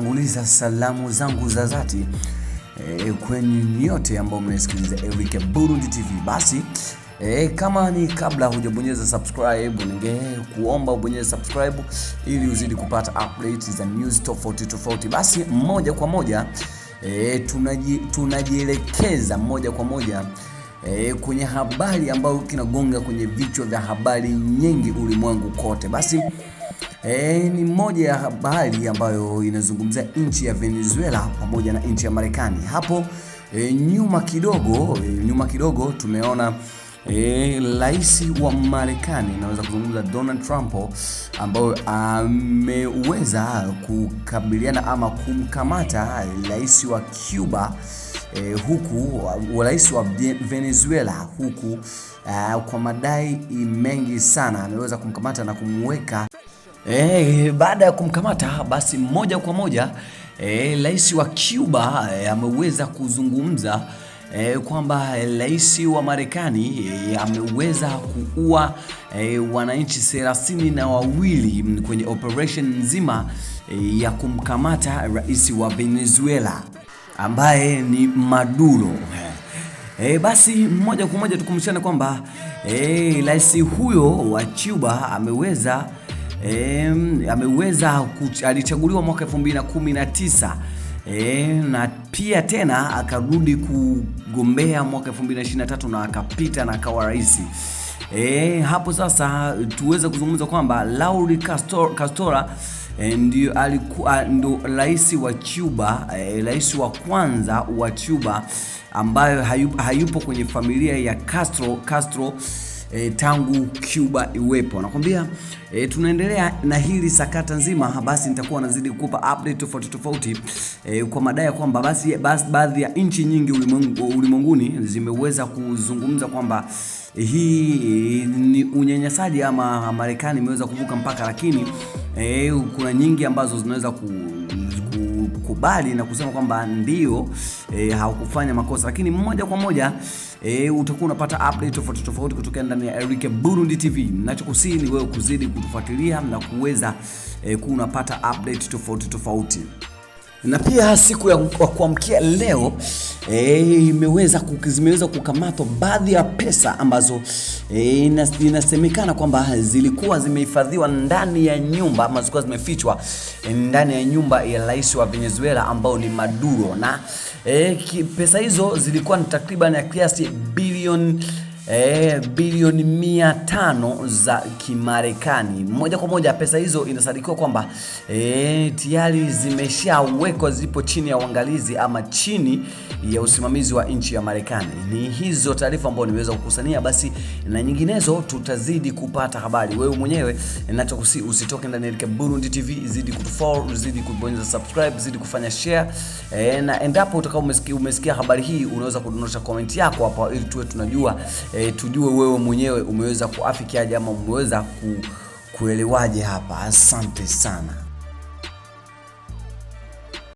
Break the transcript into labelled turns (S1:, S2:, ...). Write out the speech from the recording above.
S1: natanguliza salamu zangu za dhati kwenye nyote ambao mnasikiliza Eric Burundi TV. Basi kama ni kabla hujabonyeza subscribe, ningekuomba ubonyeze subscribe ili uzidi kupata updates za news tofauti. Basi moja kwa moja tunajielekeza moja kwa moja kwenye habari ambayo kinagonga kwenye vichwa vya habari nyingi ulimwengu kote. Basi ni moja ya habari ambayo inazungumzia nchi ya Venezuela pamoja na nchi ya Marekani. Hapo nyuma kidogo tumeona rais wa Marekani, naweza kuzungumza Donald Trump, ambaye ameweza kukabiliana ama kumkamata rais wa Cuba, huku rais wa Venezuela, huku kwa madai mengi sana ameweza kumkamata na kumweka. Baada ya kumkamata, basi moja kwa moja rais wa Cuba ameweza kuzungumza kwamba rais wa Marekani ameweza kuua wananchi 32 kwenye operation nzima ya kumkamata rais wa Venezuela ambaye ni Maduro. Basi moja kwa moja tukumbushane kwamba rais huyo wa Cuba alichaguliwa mwaka 2019 na pia tena akarudi kugombea mwaka 2023 na akapita na akawa rais. Hapo sasa tuweze kuzungumza kwamba Raul Castro ndio alikuwa rais wa Cuba, rais wa kwanza wa Cuba ambayo hayupo kwenye familia ya Castro tangu Cuba iwepo. Nakwambia tunaendelea na hili sakata nzima, basi nitakuwa nazidi kukupa update tofauti kwa madai ya kwamba basi baadhi ya nchi nyingi ulimwenguni zimeweza kuzungumza kwamba hii ni unyanyasaji ama Marekani imeweza kuvuka mpaka, lakini kuna nyingi ambazo zinaweza kukubali na kusema kwamba ndio hawakufanya makosa. Lakini moja kwa moja utakuwa unapata update tofauti kutoka ndani ya Eric Burundi TV. Ninachokusii ni wewe kuzidi kutufuatilia na kuweza kunapata update tofauti. Na pia siku ya kuamkia leo zimeweza kukamatwa baadhi ya pesa ambazo inasemekana kwamba zilikuwa zimehifadhiwa ndani ya nyumba ama zilikuwa zimefichwa ndani ya nyumba ya rais wa Venezuela ambao ni Maduro, na pesa hizo zilikuwa ni takriban ya kiasi bilioni 500 za Kimarekani. Moja kwa moja pesa hizo inasadikiwa kwamba tayari zimeshawekwa, zipo chini ya uangalizi ama chini ya usimamizi wa nchi ya Marekani. Ni hizo taarifa ambazo nimeweza kukusania, basi na nyinginezo tutazidi kupata habari. Wewe mwenyewe ninachokusi usitoke ndani ya Burundi TV, zidi kutufollow, zidi kubonyeza subscribe, zidi kufanya share, na endapo utakao umesikia habari hii unaweza kudondosha comment yako hapa ili tuwe tunajua tujue wewe mwenyewe umeweza kuafikiaje ama umeweza kuelewaje hapa. Asante sana.